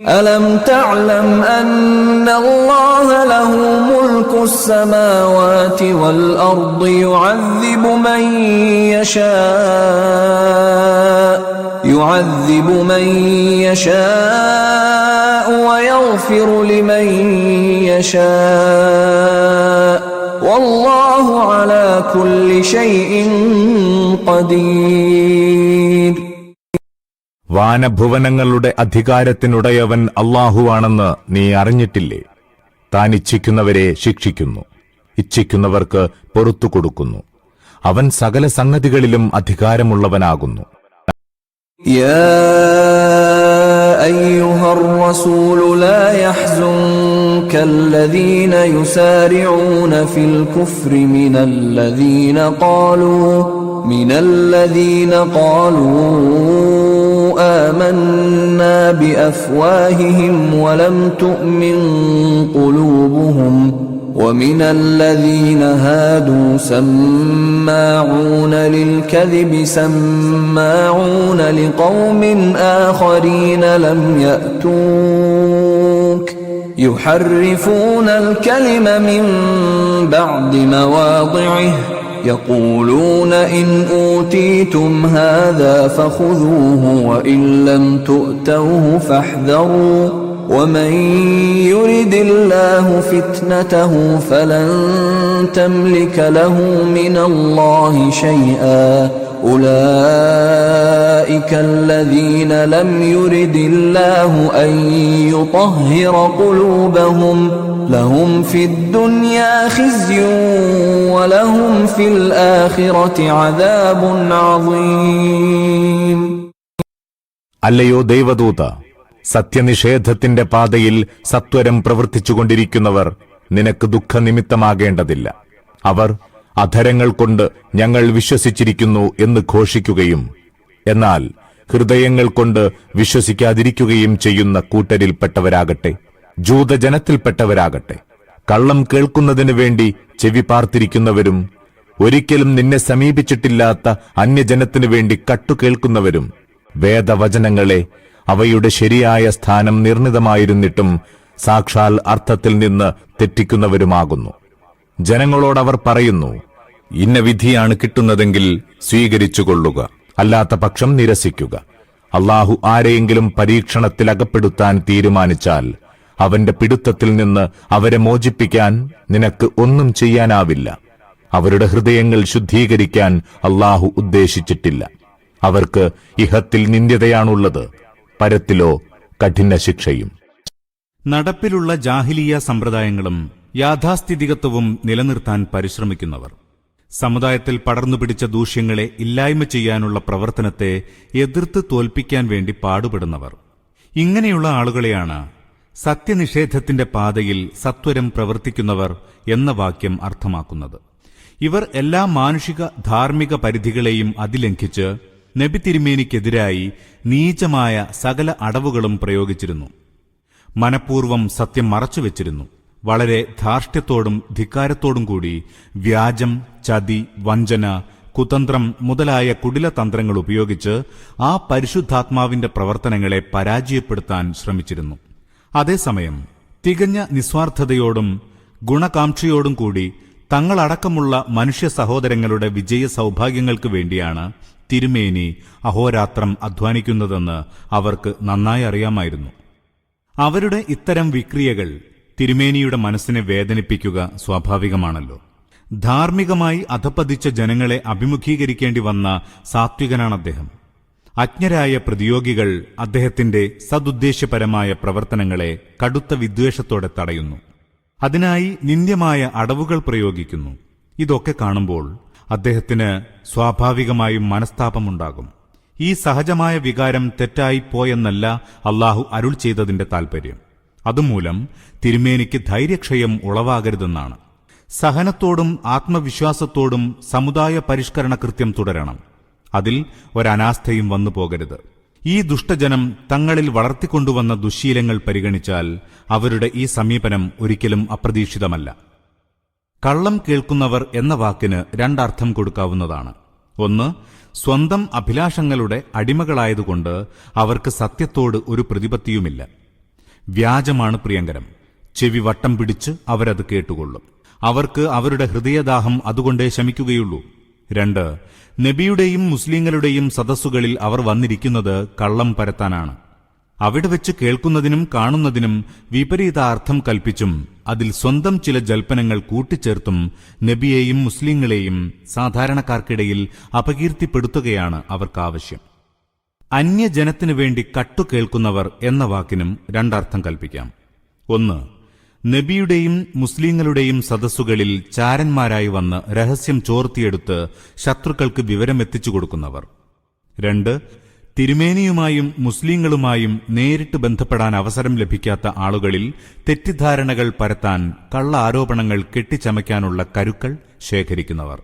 ألم تعلم أن الله له ملك السماوات والأرض يعذب من يشاء ويغفر لمن يشاء والله على كل شيء قدير. വാനഭുവനങ്ങളുടെ അധികാരത്തിനുടയവൻ അല്ലാഹുവാണെന്ന് നീ അറിഞ്ഞിട്ടില്ലേ? താൻ ഇച്ഛിക്കുന്നവരെ ശിക്ഷിക്കുന്നു, ഇച്ഛിക്കുന്നവർക്ക് പൊറുത്തു കൊടുക്കുന്നു. അവൻ സകല സംഗതികളിലും അധികാരമുള്ളവനാകുന്നു. يا أيها الرسول لا يحزنك الذين يسارعون في الكفر من الذين قالوا آمنا بأفواههم ولم تؤمن قلوبهم ومن الذين هادوا سماعون للكذب سماعون لقوم آخرين لم يأتوك يحرفون الكلم من بعد مواضعه يقولون إن أوتيتم هذا فخذوه وإن لم تؤتوه فاحذروا ومن يرد الله فتنته فلن تملك له من الله شيئا أولئك الذين لم يرد الله أن يطهر قلوبهم لهم في الدنيا خزي ولهم في الآخرة عذاب عظيم. അല്ലയോ ദൈവദൂത, സത്യനിഷേധത്തിന്റെ പാതയിൽ സത്വരം പ്രവർത്തിച്ചുകൊണ്ടിരിക്കുന്നവർ നിനക്ക് ദുഃഖനിമിത്തമാകേണ്ടതില്ല. അവർ അധരങ്ങൾ കൊണ്ട് ഞങ്ങൾ വിശ്വസിച്ചിരിക്കുന്നു എന്ന് ഘോഷിക്കുകയും എന്നാൽ ഹൃദയങ്ങൾ കൊണ്ട് വിശ്വസിക്കാതിരിക്കുകയും ചെയ്യുന്ന കൂട്ടരിൽപ്പെട്ടവരാകട്ടെ, ജൂതജനത്തിൽപ്പെട്ടവരാകട്ടെ, കള്ളം കേൾക്കുന്നതിനു വേണ്ടി ചെവി പാർത്തിരിക്കുന്നവരും ഒരിക്കലും നിന്നെ സമീപിച്ചിട്ടില്ലാത്ത അന്യജനത്തിനു വേണ്ടി കട്ടുകേൾക്കുന്നവരും വേദവചനങ്ങളെ അവയുടെ ശരിയായ സ്ഥാനം നിർണിതമായിരുന്നിട്ടും സാക്ഷാൽ അർത്ഥത്തിൽ നിന്ന് തെറ്റിക്കുന്നവരുമാകുന്നു. ജനങ്ങളോടവർ പറയുന്നു, ഇന്ന വിധിയാണ് കിട്ടുന്നതെങ്കിൽ സ്വീകരിച്ചുകൊള്ളുക, അല്ലാത്ത പക്ഷം നിരസിക്കുക. അല്ലാഹു ആരെയെങ്കിലും പരീക്ഷണത്തിൽ അകപ്പെടുത്താൻ തീരുമാനിച്ചാൽ അവന്റെ പിടുത്തത്തിൽ നിന്ന് അവരെ മോചിപ്പിക്കാൻ നിനക്ക് ഒന്നും ചെയ്യാനാവില്ല. അവരുടെ ഹൃദയങ്ങൾ ശുദ്ധീകരിക്കാൻ അല്ലാഹു ഉദ്ദേശിച്ചിട്ടില്ല. അവർക്ക് ഇഹത്തിൽ നിന്ദ്യതയാണുള്ളത്, പരത്തിലോ കഠിന ശിക്ഷയും. നടപ്പിലുള്ള ജാഹിലിയ സമ്പ്രദായങ്ങളും യാഥാസ്ഥിതികത്വവും നിലനിർത്താൻ പരിശ്രമിക്കുന്നവർ, സമുദായത്തിൽ പടർന്നുപിടിച്ച ദൂഷ്യങ്ങളെ ഇല്ലായ്മ ചെയ്യാനുള്ള പ്രവർത്തനത്തെ എതിർത്ത് തോൽപ്പിക്കാൻ വേണ്ടി പാടുപെടുന്നവർ, ഇങ്ങനെയുള്ള ആളുകളെയാണ് സത്യനിഷേധത്തിന്റെ പാതയിൽ സത്വരം പ്രവർത്തിക്കുന്നവർ എന്ന വാക്യം അർത്ഥമാക്കുന്നത്. ഇവർ എല്ലാ മാനുഷിക ധാർമ്മിക പരിധികളെയും അതിലംഘിച്ച് നബി തിരുമേനിക്കെതിരായി നീചമായ സകല അടവുകളും പ്രയോഗിച്ചിരുന്നു. മനഃപൂർവ്വം സത്യം മറച്ചുവെച്ചിരുന്നു. വളരെ ധാർഷ്ട്യത്തോടും ധിക്കാരത്തോടും കൂടി വ്യാജം, ചതി, വഞ്ചന, കുതന്ത്രം മുതലായ കുടിലതന്ത്രങ്ങൾ ഉപയോഗിച്ച് ആ പരിശുദ്ധാത്മാവിന്റെ പ്രവർത്തനങ്ങളെ പരാജയപ്പെടുത്താൻ ശ്രമിച്ചിരുന്നു. അതേസമയം തികഞ്ഞ നിസ്വാർത്ഥതയോടും ഗുണകാംക്ഷയോടും കൂടി തങ്ങളടക്കമുള്ള മനുഷ്യ സഹോദരങ്ങളുടെ വിജയ സൗഭാഗ്യങ്ങൾക്ക് വേണ്ടിയാണ് തിരുമേനി അഹോരാത്രം അധ്വാനിക്കുന്നതെന്ന് അവർക്ക് നന്നായി അറിയാമായിരുന്നു. അവരുടെ ഇത്തരം വിക്രിയകൾ തിരുമേനിയുടെ മനസ്സിനെ വേദനിപ്പിക്കുക സ്വാഭാവികമാണല്ലോ. ധാർമ്മികമായി അധപ്പതിച്ച ജനങ്ങളെ അഭിമുഖീകരിക്കേണ്ടി വന്ന സാത്വികനാണ് അദ്ദേഹം. അജ്ഞരായ പ്രതിയോഗികൾ അദ്ദേഹത്തിന്റെ സദുദ്ദേശ്യപരമായ പ്രവർത്തനങ്ങളെ കടുത്ത വിദ്വേഷത്തോടെ തടയുന്നു. അതിനായി നിന്ദ്യമായ അടവുകൾ പ്രയോഗിക്കുന്നു. ഇതൊക്കെ കാണുമ്പോൾ അദ്ദേഹത്തിന് സ്വാഭാവികമായും മനസ്താപമുണ്ടാകും. ഈ സഹജമായ വികാരം തെറ്റായിപ്പോയെന്നല്ല അല്ലാഹു അരുൾ ചെയ്തതിന്റെ താൽപര്യം. അതുമൂലം തിരുമേനിക്ക് ധൈര്യക്ഷയം ഉളവാകരുതെന്നാണ്. സഹനത്തോടും ആത്മവിശ്വാസത്തോടും സമുദായ പരിഷ്കരണ കൃത്യം തുടരണം. അതിൽ ഒരനാസ്ഥയും വന്നു പോകരുത്. ഈ ദുഷ്ടജനം തങ്ങളിൽ വളർത്തിക്കൊണ്ടുവന്ന ദുശ്ശീലങ്ങൾ പരിഗണിച്ചാൽ അവരുടെ ഈ സമീപനം ഒരിക്കലും അപ്രതീക്ഷിതമല്ല. കള്ളം കേൾക്കുന്നവർ എന്ന വാക്കിന് രണ്ടർത്ഥം കൊടുക്കാവുന്നതാണ്. ഒന്ന്, സ്വന്തം അഭിലാഷങ്ങളുടെ അടിമകളായതുകൊണ്ട് അവർക്ക് സത്യത്തോട് ഒരു പ്രതിപത്തിയുമില്ല. വ്യാജമാണ് പ്രിയങ്കരം. ചെവി വട്ടം പിടിച്ച് അവരത് കേട്ടുകൊള്ളും. അവർക്ക് അവരുടെ ഹൃദയദാഹം അതുകൊണ്ടേ ശമിക്കുകയുള്ളൂ. 2. നബിയുടെയും മുസ്ലിങ്ങളുടെയും സദസ്സുകളിൽ അവർ വന്നിരിക്കുന്നത് കള്ളം പരത്താനാണ്. അവിടെ വെച്ച് കേൾക്കുന്നതിനും കാണുന്നതിനും വിപരീതാർത്ഥം കൽപ്പിച്ചും അതിൽ സ്വന്തം ചില ജൽപ്പനങ്ങൾ കൂട്ടിച്ചേർത്തും നബിയെയും മുസ്ലിങ്ങളെയും സാധാരണക്കാർക്കിടയിൽ അപകീർത്തിപ്പെടുത്തുകയാണ് അവർക്കാവശ്യം. അന്യജനത്തിനു വേണ്ടി കട്ടുകേൾക്കുന്നവർ എന്ന വാക്കിനും 2 അർത്ഥം കൽപ്പിക്കാം. 1. നബിയുടെയും മുസ്ലിങ്ങളുടെയും സദസ്സുകളിൽ ചാരന്മാരായി വന്ന് രഹസ്യം ചോർത്തിയെടുത്ത് ശത്രുക്കൾക്ക് വിവരമെത്തിച്ചു കൊടുക്കുന്നവർ. 2. തിരുമേനിയുമായും മുസ്ലിങ്ങളുമായും നേരിട്ട് ബന്ധപ്പെടാൻ അവസരം ലഭിക്കാത്ത ആളുകളിൽ തെറ്റിദ്ധാരണകൾ പരത്താൻ കള്ള ആരോപണങ്ങൾ കെട്ടിച്ചമയ്ക്കാനുള്ള കരുക്കൾ ശേഖരിക്കുന്നവർ.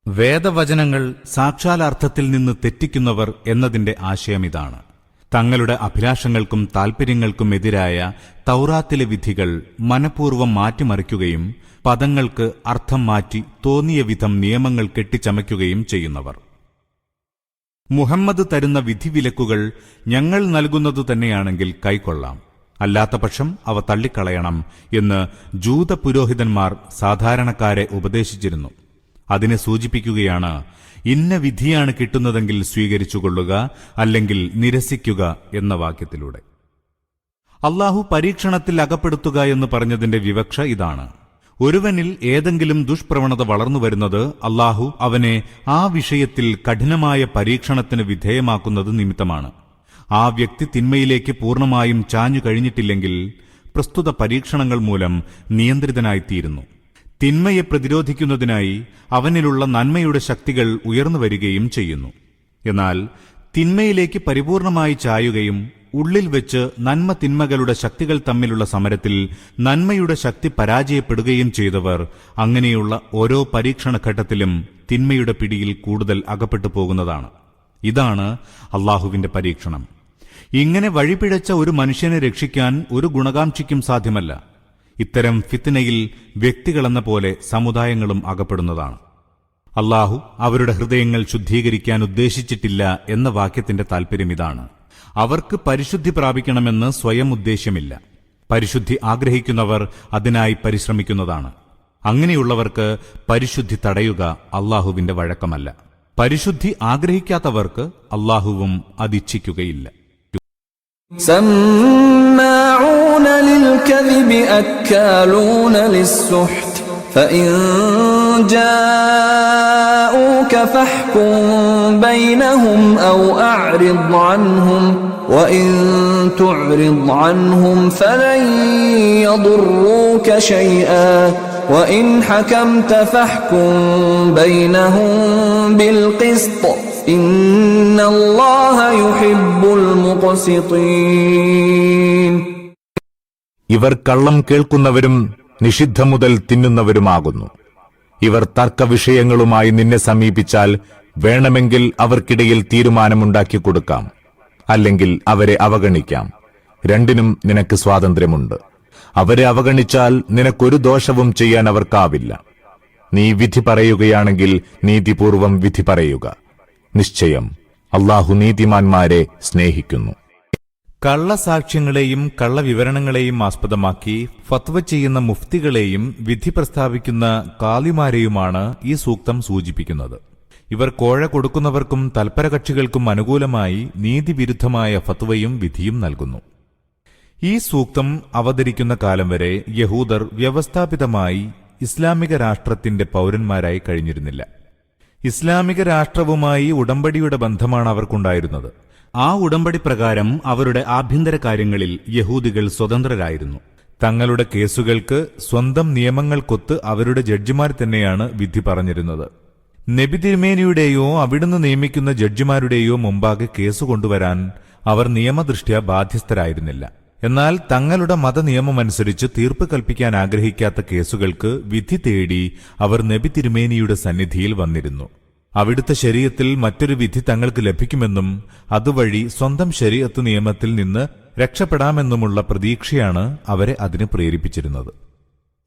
വേദവചനങ്ങൾ സാക്ഷാലാർത്ഥത്തിൽ നിന്ന് തെറ്റിക്കുന്നവർ എന്നതിന്റെ ആശയമിതാണ്. തങ്ങളുടെ അഭിലാഷങ്ങൾക്കും താൽപര്യങ്ങൾക്കും എതിരായ തൗറാത്തിലെ വിധികൾ മനഃപൂർവ്വം മാറ്റിമറിക്കുകയും പദങ്ങൾക്ക് അർത്ഥം മാറ്റി തോന്നിയ വിധം നിയമങ്ങൾ കെട്ടിച്ചമയ്ക്കുകയും ചെയ്യുന്നവർ. മുഹമ്മദ് തരുന്ന വിധിവിലക്കുകൾ ഞങ്ങൾ നൽകുന്നതു തന്നെയാണെങ്കിൽ കൈക്കൊള്ളാം, അല്ലാത്തപക്ഷം അവ തള്ളിക്കളയണം എന്ന് ജൂത പുരോഹിതന്മാർ സാധാരണക്കാരെ ഉപദേശിച്ചിരുന്നു. അതിനെ സൂചിപ്പിക്കുകയാണ് ഇന്ന വിധിയാണ് കിട്ടുന്നതെങ്കിൽ സ്വീകരിച്ചുകൊള്ളുക, അല്ലെങ്കിൽ നിരസിക്കുക എന്ന വാക്യത്തിലൂടെ. അല്ലാഹു പരീക്ഷണത്തിൽ അകപ്പെടുത്തുക എന്ന് പറഞ്ഞതിന്റെ വിവക്ഷ ഇതാണ്. ഒരുവനിൽ ഏതെങ്കിലും ദുഷ്പ്രവണത വളർന്നുവരുന്നത് അല്ലാഹു അവനെ ആ വിഷയത്തിൽ കഠിനമായ പരീക്ഷണത്തിന് വിധേയമാക്കുന്നത് നിമിത്തമാണ്. ആ വ്യക്തി തിന്മയിലേക്ക് പൂർണ്ണമായും ചാഞ്ഞു കഴിഞ്ഞിട്ടില്ലെങ്കിൽ പ്രസ്തുത പരീക്ഷണങ്ങൾ മൂലം നിയന്ത്രിതനായിത്തീരുന്നു. തിന്മയെ പ്രതിരോധിക്കുന്നതിനായി അവനിലുള്ള നന്മയുടെ ശക്തികൾ ഉയർന്നുവരികയും ചെയ്യുന്നു. എന്നാൽ തിന്മയിലേക്ക് പരിപൂർണമായി ചായുകയും ഉള്ളിൽ വെച്ച് നന്മ തിന്മകളുടെ ശക്തികൾ തമ്മിലുള്ള സമരത്തിൽ നന്മയുടെ ശക്തി പരാജയപ്പെടുകയും ചെയ്തവർ അങ്ങനെയുള്ള ഓരോ പരീക്ഷണഘട്ടത്തിലും തിന്മയുടെ പിടിയിൽ കൂടുതൽ അകപ്പെട്ടു പോകുന്നതാണ്. ഇതാണ് അല്ലാഹുവിന്റെ പരീക്ഷണം. ഇങ്ങനെ വഴിപിഴച്ച ഒരു മനുഷ്യനെ രക്ഷിക്കാൻ ഒരു ഗുണകാംക്ഷിക്കും സാധ്യമല്ല. ഇത്തരം ഫിത്നയിൽ വ്യക്തികളെന്ന പോലെ സമുദായങ്ങളും അകപ്പെടുന്നതാണ്. അല്ലാഹു അവരുടെ ഹൃദയങ്ങൾ ശുദ്ധീകരിക്കാൻ ഉദ്ദേശിച്ചിട്ടില്ല എന്ന വാക്യത്തിന്റെ താൽപര്യം ഇതാണ്. അവർക്ക് പരിശുദ്ധി പ്രാപിക്കണമെന്ന് സ്വയം ഉദ്ദേശ്യമില്ല. പരിശുദ്ധി ആഗ്രഹിക്കുന്നവർ അതിനായി പരിശ്രമിക്കുന്നതാണ്. അങ്ങനെയുള്ളവർക്ക് പരിശുദ്ധി തടയുക അല്ലാഹുവിന്റെ വഴക്കമല്ല. പരിശുദ്ധി ആഗ്രഹിക്കാത്തവർക്ക് അല്ലാഹുവും അതിച്ഛിക്കുകയില്ല. سماعون للكذب أكالون للسحت فإن جاءوك فاحكم بينهم أو أعرض عنهم وإن تعرض عنهم فلن يضروك شيئا وإن حكمت فاحكم بينهم بالقسط إن الله يحب المقسطين. ഇവർ കള്ളം കേൾക്കുന്നവരും നിഷിദ്ധം മുതൽ തിന്നുന്നവരുമാകുന്നു. ഇവർ തർക്കവിഷയങ്ങളുമായി നിന്നെ സമീപിച്ചാൽ വേണമെങ്കിൽ അവർക്കിടയിൽ തീരുമാനമുണ്ടാക്കി കൊടുക്കാം, അല്ലെങ്കിൽ അവരെ അവഗണിക്കാം. രണ്ടിനും നിനക്ക് സ്വാതന്ത്ര്യമുണ്ട്. അവരെ അവഗണിച്ചാൽ നിനക്കൊരു ദോഷവും ചെയ്യാൻ അവർക്കാവില്ല. നീ വിധി പറയുകയാണെങ്കിൽ നീതിപൂർവം വിധി പറയുക. നിശ്ചയം അല്ലാഹു നീതിമാന്മാരെ സ്നേഹിക്കുന്നു. കള്ളസാക്ഷ്യങ്ങളെയും കള്ളവിവരണങ്ങളെയും ആസ്പദമാക്കി ഫത്വ ചെയ്യുന്ന മുഫ്തികളെയും വിധി പ്രസ്താവിക്കുന്ന കാളിമാരെയുമാണ് ഈ സൂക്തം സൂചിപ്പിക്കുന്നത്. ഇവർ കോഴ കൊടുക്കുന്നവർക്കും തൽപരകക്ഷികൾക്കും അനുകൂലമായി നീതിവിരുദ്ധമായ ഫത്വയും വിധിയും നൽകുന്നു. ഈ സൂക്തം അവതരിക്കുന്ന കാലം വരെ യഹൂദർ വ്യവസ്ഥാപിതമായി ഇസ്ലാമിക രാഷ്ട്രത്തിന്റെ പൗരന്മാരായി കഴിഞ്ഞിരുന്നില്ല. ഇസ്ലാമിക രാഷ്ട്രവുമായി ഉടമ്പടിയുടെ ബന്ധമാണ് അവർക്കുണ്ടായിരുന്നത്. ആ ഉടമ്പടി പ്രകാരം അവരുടെ ആഭ്യന്തര കാര്യങ്ങളിൽ യഹൂദികൾ സ്വതന്ത്രരായിരുന്നു. തങ്ങളുടെ കേസുകൾക്ക് സ്വന്തം നിയമങ്ങൾക്കൊത്ത് അവരുടെ ജഡ്ജിമാർ തന്നെയാണ് വിധി പറഞ്ഞിരുന്നത്. നബി തിരുമേനിയുടെയോ അവിടുന്ന് നിയമിക്കുന്ന ജഡ്ജിമാരുടെയോ മുമ്പാകെ കേസ് കൊണ്ടുവരാൻ അവർ നിയമദൃഷ്ട്യാ ബാധ്യസ്ഥരായിരുന്നില്ല. എന്നാൽ തങ്ങളുടെ മതനിയമമനുസരിച്ച് തീർപ്പ് കൽപ്പിക്കാൻ ആഗ്രഹിക്കാത്ത കേസുകൾക്ക് വിധി തേടി അവർ നബി തിരുമേനിയുടെ സന്നിധിയിൽ വന്നിരുന്നു. അവിടുത്തെ ശരീഅത്തിൽ മറ്റൊരു വിധി തങ്ങൾക്ക് ലഭിക്കുമെന്നും അതുവഴി സ്വന്തം ശരീഅത്ത് നിയമത്തിൽ നിന്ന് രക്ഷപ്പെടാമെന്നുമുള്ള പ്രതീക്ഷയാണ് അവരെ അതിന് പ്രേരിപ്പിച്ചിരുന്നത്.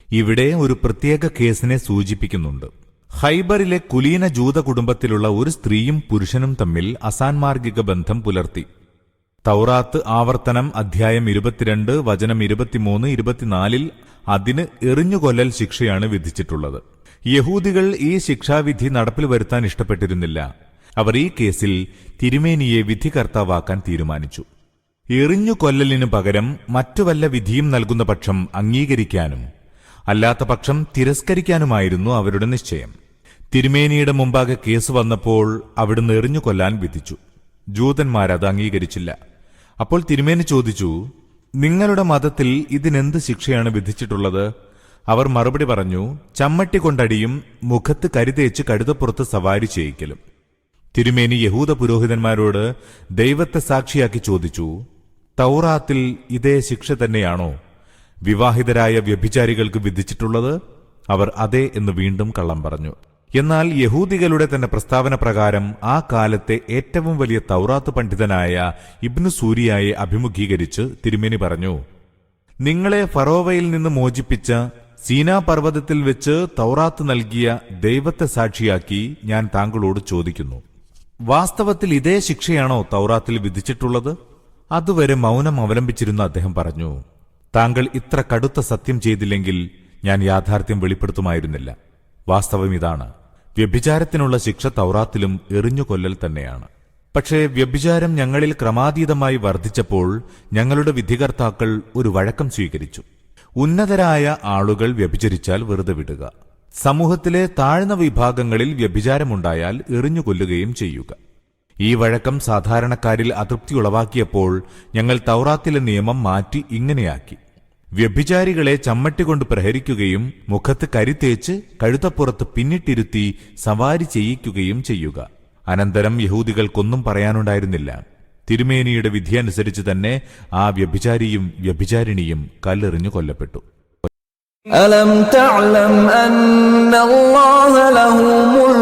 ഇവിടെ ഒരു പ്രത്യേക കേസിനെ സൂചിപ്പിക്കുന്നുണ്ട്. ഖൈബറിലെ കുലീന ജൂത കുടുംബത്തിലുള്ള ഒരു സ്ത്രീയും പുരുഷനും തമ്മിൽ അസാൻമാർഗിക ബന്ധം പുലർത്തി. തൗറാത്ത് ആവർത്തനം അധ്യായം 22 വചനം 23, 24 അതിന് എറിഞ്ഞുകൊല്ലൽ ശിക്ഷയാണ് വിധിച്ചിട്ടുള്ളത്. യഹൂദികൾ ഈ ശിക്ഷാവിധി നടപ്പിൽ വരുത്താൻ ഇഷ്ടപ്പെട്ടിരുന്നില്ല. അവർ ഈ കേസിൽ തിരുമേനിയെ വിധികർത്താവാക്കാൻ തീരുമാനിച്ചു. എറിഞ്ഞുകൊല്ലലിനു പകരം മറ്റു വല്ല വിധിയും നൽകുന്ന പക്ഷം അംഗീകരിക്കാനും അല്ലാത്ത പക്ഷം തിരസ്കരിക്കാനുമായിരുന്നു അവരുടെ നിശ്ചയം. തിരുമേനിയുടെ മുമ്പാകെ കേസ് വന്നപ്പോൾ അവിടുന്ന് എറിഞ്ഞുകൊല്ലാൻ വിധിച്ചു. ജൂതന്മാരത് അംഗീകരിച്ചില്ല. അപ്പോൾ തിരുമേനി ചോദിച്ചു, നിങ്ങളുടെ മതത്തിൽ ഇതിനെന്ത് ശിക്ഷയാണ് വിധിച്ചിട്ടുള്ളത്? അവർ മറുപടി പറഞ്ഞു, ചമ്മട്ടി കൊണ്ടടിയും മുഖത്ത് കരിതേച്ച് കഴുതപ്പുറത്ത് സവാരി ചെയ്യിക്കലും. തിരുമേനി യഹൂദ പുരോഹിതന്മാരോട് ദൈവത്തെ സാക്ഷിയാക്കി ചോദിച്ചു, തൗറാത്തിൽ ഇതേ ശിക്ഷ തന്നെയാണോ വിവാഹിതരായ വ്യഭിചാരികൾക്ക് വിധിച്ചിട്ടുള്ളത്? അവർ അതെ എന്ന് വീണ്ടും കള്ളം പറഞ്ഞു. എന്നാൽ യഹൂദികളുടെ തന്നെ പ്രസ്താവന പ്രകാരം ആ കാലത്തെ ഏറ്റവും വലിയ തൗറാത്ത് പണ്ഡിതനായ ഇബ്നു സൂരിയായെ അഭിമുഖീകരിച്ച് തിരുമേനി പറഞ്ഞു, നിങ്ങളെ ഫറോവയിൽ നിന്ന് മോചിപ്പിച്ച സീനാ പർവ്വതത്തിൽ വെച്ച് തൗറാത്ത് നൽകിയ ദൈവത്തെ സാക്ഷിയാക്കി ഞാൻ താങ്കളോട് ചോദിക്കുന്നു, വാസ്തവത്തിൽ ഇതേ ശിക്ഷയാണോ തൗറാത്തിൽ വിധിച്ചിട്ടുള്ളത്? അതുവരെ മൗനം അവലംബിച്ചിരുന്ന അദ്ദേഹം പറഞ്ഞു, താങ്കൾ ഇത്ര കടുത്ത സത്യം ചെയ്തില്ലെങ്കിൽ ഞാൻ യാഥാർത്ഥ്യം വെളിപ്പെടുത്തുമായിരുന്നില്ല. വാസ്തവം ഇതാണ്, വ്യഭിചാരത്തിനുള്ള ശിക്ഷ തൗറാത്തിലും എറിഞ്ഞുകൊല്ലൽ തന്നെയാണ്. പക്ഷേ വ്യഭിചാരം ഞങ്ങളിൽ ക്രമാതീതമായി വർദ്ധിച്ചപ്പോൾ ഞങ്ങളുടെ വിധികർത്താക്കൾ ഒരു വഴക്കം സ്വീകരിച്ചു. ഉന്നതരായ ആളുകൾ വ്യഭിചരിച്ചാൽ വെറുതെ വിടുക, സമൂഹത്തിലെ താഴ്ന്ന വിഭാഗങ്ങളിൽ വ്യഭിചാരമുണ്ടായാൽ എറിഞ്ഞുകൊല്ലുകയും ചെയ്യുക. ഈ വഴക്കം സാധാരണക്കാരിൽ അതൃപ്തി ഉളവാക്കിയപ്പോൾ ഞങ്ങൾ തൗറാത്തിലെ നിയമം മാറ്റി ഇങ്ങനെയാക്കി: വ്യഭിചാരികളെ ചമ്മട്ടികൊണ്ട് പ്രഹരിക്കുകയും മുഖത്ത് കരിതേച്ച് കഴുതപ്പുറത്ത് പിന്നിട്ടിരുത്തി സവാരി ചെയ്യിക്കുകയും ചെയ്യുക. അനന്തരം യഹൂദികൾക്കൊന്നും പറയാനുണ്ടായിരുന്നില്ല. തിരുമേനിയുടെ വിധിയനുസരിച്ച് തന്നെ ആ വ്യഭിചാരിയും വ്യഭിചാരിണിയും കല്ലെറിഞ്ഞു കൊല്ലപ്പെട്ടു. അലം തഅലം അന്നല്ലാഹ ലഹു